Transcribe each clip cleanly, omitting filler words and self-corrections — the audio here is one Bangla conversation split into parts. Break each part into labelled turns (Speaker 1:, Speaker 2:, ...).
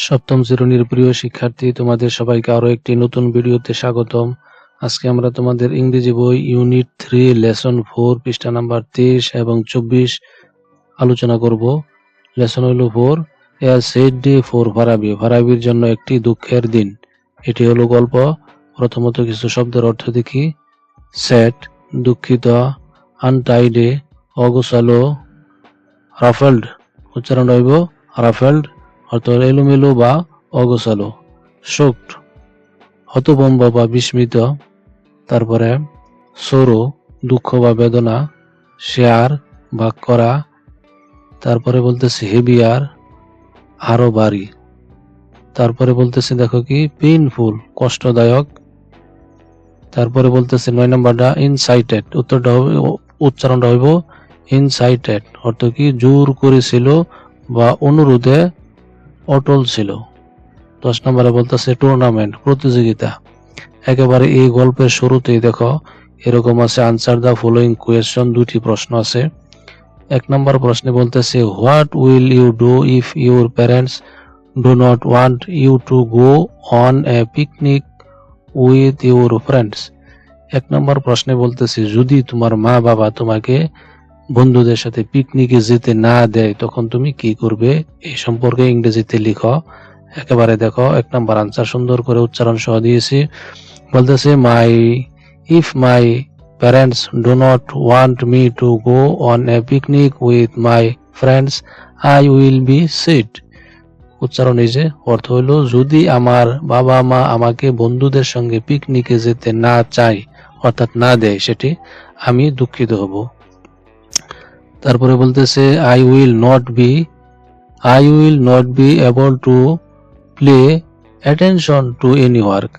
Speaker 1: সপ্তম শ্রেণীর প্রিয় শিক্ষার্থী, তোমাদের সবাইকে আরো একটি নতুন ভিডিওতে স্বাগতম। আজকে আমরা তোমাদের ইংরেজি বই ইউনিট 3 লেসন 4 পৃষ্ঠা নাম্বার 23 এবং 24 আলোচনা করব। লেসন হলো 4, a sad day for Farabi. ফারাবির জন্য একটি দুঃখের দিন। এটি হলো গল্প। প্রথমত কিছু শব্দের অর্থ দেখি। স্যাড দুঃখিত, আনটাইডে অগোছালো, রাফেলড উচ্চারণ হইব রাফেলড অর্থ এলোমেলো বা অগোছালো, শোকড হতভম্ব বা বিস্মিত, তারপরে সরো দুঃখ বা বেদনা, শেয়ার ভাগ করা, তারপরে বলতেছে হেভিয়ার আরো ভারী, তারপরে বলতেছে দেখো কি পেইনফুল কষ্টদায়ক, তারপরে বলতেছে 9 নম্বরটা ইনসাইটেড, উচ্চারণটা হইব ইনসাইটেড অর্থ কি জোর করেছিল বা অনুরোধে অটল ছিল। 10 নম্বরে বলতেছে টুর্নামেন্ট প্রতিযোগিতা। একেবারে এই গল্পের শুরুতেই দেখো এরকম আছে আনসার দা ফলোইং কোয়েশ্চন, দুটি প্রশ্ন আছে। 1 নম্বর প্রশ্নে বলতেছে what will you do if your parents do not want you to go on a picnic with your friends. 1 নম্বর প্রশ্নে বলতেছে যদি তোমার মা বাবা তোমাকে বন্ধুদের সাথে পিকনিকে যেতে না দেয় তখন তুমি কি করবে, এই সম্পর্কে ইংরেজিতে লিখো। একেবারে দেখো 1 নম্বর আনসার সুন্দর করে উচ্চারণ সহ দিয়েছি। বলতেছে if my parents do not want me two go on a picnic with my friends I will be sad. উচ্চারণ এই যে অর্থ হলো যদি আমার বাবা মা আমাকে বন্ধুদের সঙ্গে পিকনিকে যেতে না চায় অর্থাৎ না দেয় সেটি আমি দুঃখিত হব। তারপরে বলতেছে I will not be able to play attention to any work.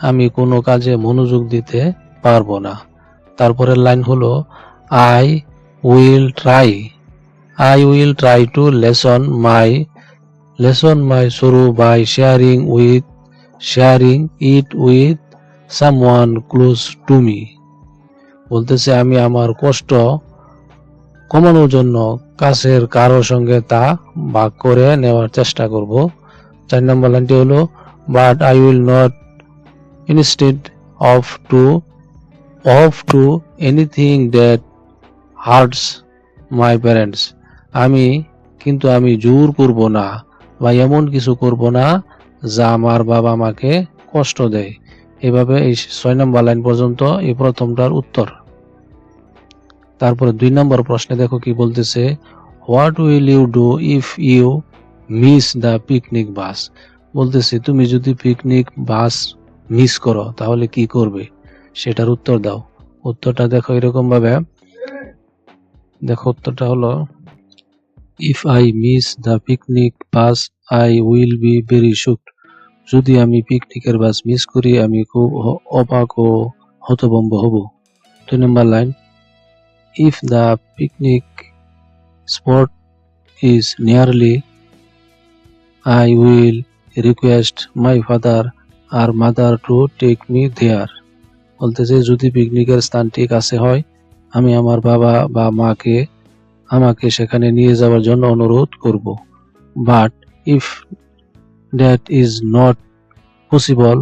Speaker 1: আমি কোনো কাজে মনোযোগ দিতে পারবো না। তারপরের লাইন হলো I will try to lessen my sorrow by sharing it with someone close to me. বলতেছে আমি আমার কষ্ট কমানোর জন্য কাছের কারো সঙ্গে তা ভাগ করে নেওয়ার চেষ্টা করব। 4 নম্বর লাইনটি হলো but I will not instead of to anything that hurts my parents. কিন্তু আমি জোর করব না বা এমন কিছু করব না যা আমার বাবা মাকে কষ্ট দেয়। এভাবে এই 6 নম্বর লাইন পর্যন্ত এই প্রথমটার উত্তর। তারপরে 2 নম্বর প্রশ্নে দেখো কি বলতেছে what will you do if you miss the picnic bus. বলতেছে তুমি যদি পিকনিক বাস মিস করো তাহলে কি করবে, সেটার উত্তর দাও। উত্তরটা দেখো এরকম ভাবে, দেখো উত্তরটা হলো if I miss the picnic bus I will be very shocked. যদি আমি পিকনিকের বাস মিস করি আমি খুব অবাক ও হতভম্ব হব। 2 নম্বর line if the picnic spot is nearly I will request my father or mother to take me there. বলতেছে যদি পিকনিকের স্থানটি কাছে হয় আমি আমার বাবা বা মাকে আমাকে সেখানে নিয়ে যাওয়ার জন্য অনুরোধ করব। But if that is not possible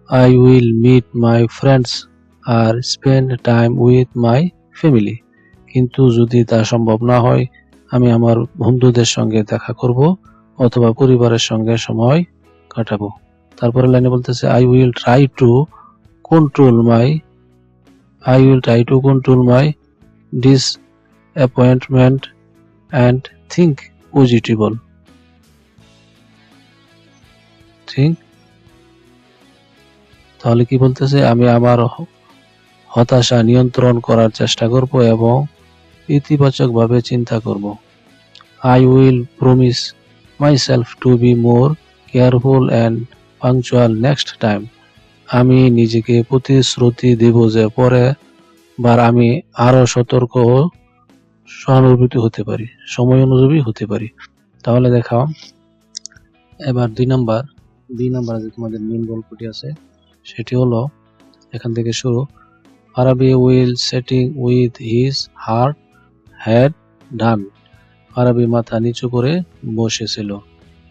Speaker 1: I will meet my friends or spend time with my family. কিন্তু যদি তা সম্ভব না হয় আমি আমার বন্ধুদের সঙ্গে দেখা করব অথবা পরিবারের সঙ্গে সময় কাটাবো। তারপরে লাইনে বলতেছে I will try to control my disappointment and think তাহলে কি বলতেছে আমি আমার হতাশা নিয়ন্ত্রণ করার চেষ্টা করব এবং ইতিবাচকভাবে চিন্তা করব। I will promise myself to be more careful and punctual next time. আমি নিজেকে প্রতিশ্রুতি দেব যে পরের বার আমি আরো সতর্ক ও সহানুভূতি হতে পারি, সময় অনুযায়ী হতে পারি। তাহলে দেখাও এবার 2 নাম্বার যে তোমাদের মেইন গল্পটি আছে সেটি হলো এখান থেকে শুরু। Farabi will sitting with his head down. Farabi মাথা নিচু করে বসেছিল।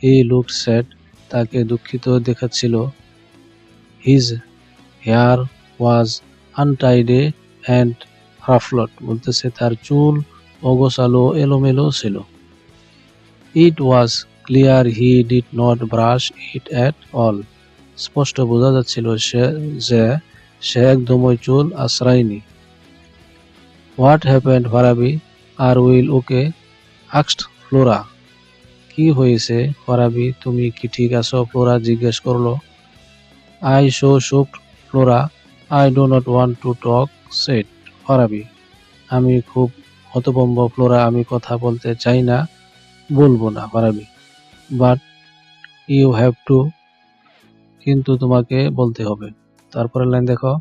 Speaker 1: হি লুকড স্যাড, তাকে দুঃখিত দেখাচ্ছিল। His hair was untidy and ruffled, বলতেছে তার চুল অগোছালো এলোমেলো ছিল। It was clear he did not brush it at all, স্পষ্ট বোঝা যাচ্ছিল যে সে একদমই চুল আশ্রায়নি। What happened Farabi, are will okay, asked Flora. কি হয়েছে ফারাবি, তুমি কি ঠিক আছো? ফ্লোরা জিজ্ঞেস করলো। I so shocked Flora, I do not want to talk, said Farabi. আমি খুব হতভম্ব ফ্লোরা, আমি কথা বলতে চাই না, বলবো না Farabi. But you have to, কিন্তু তোমাকে বলতে হবে। তারপরের লাইন দেখো।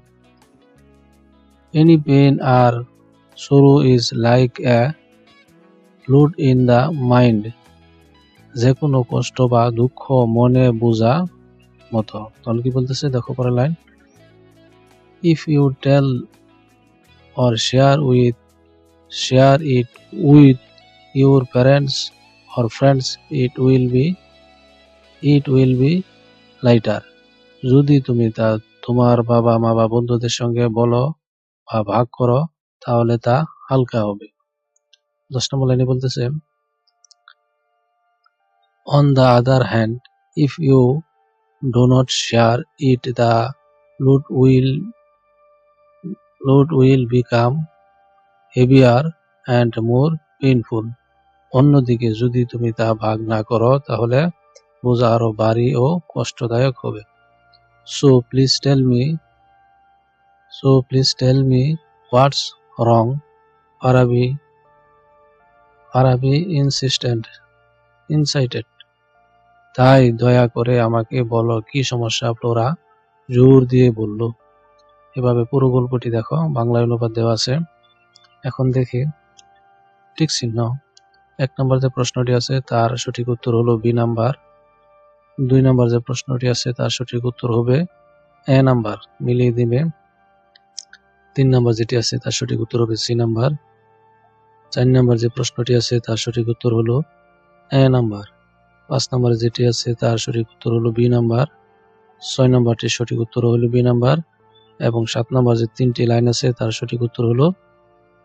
Speaker 1: Any pain or sorrow is like a flood in the mind, যে কোনো কষ্ট বা দুঃখ মনে বোঝা মতো। তাহলে কি বলতেছে দেখো পরের line. If you tell or share it with your parents or friends, it will be lighter. যদি তুমি তা তোমার বাবা মা বা বন্ধুদের সঙ্গে বলো বা ভাগ করো, তাহলে তা হালকা হবে। 10 নম্বর লাইনে বলতেছে, on the other hand, if you do not share it, the load will become heavier and more painful. অন্যদিকে যদি তুমি তা ভাগ না করো, তাহলে বোঝা আরো ভারী ও কষ্টদায়ক হবে। So please tell me what's wrong, Farabi incited. তাই দয়া করে আমাকে বলো কি সমস্যা, ফ্লোরা জোর দিয়ে বলল। এভাবে পুরো গল্পটি দেখো, বাংলায় অনুবাদ দেওয়া আছে। এখন দেখি টিক চিহ্ন। 1 নম্বর যে প্রশ্নটি আছে তার সঠিক উত্তর হলো বি নাম্বার। 2 নম্বর যে প্রশ্নটি আছে তার সঠিক উত্তর হবে এ নাম্বার, মিলিয়ে দিবে। 3 নম্বর যেটি আছে তার সঠিক উত্তর হবে সি নাম্বার। 4 নম্বর যে প্রশ্নটি আছে তার সঠিক উত্তর হলো এ নাম্বার। 5 নম্বরে যেটি আছে তার সঠিক উত্তর হলো বি নাম্বার। 6 নম্বরটির সঠিক উত্তর হলো বি নাম্বার এবং 7 নম্বর যে 3টি লাইন আছে তার সঠিক উত্তর হলো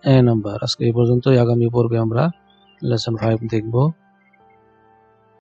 Speaker 1: এ নাম্বার। আজকে এই পর্যন্তই। আগামী পর্বে আমরা লেসন 5 দেখব।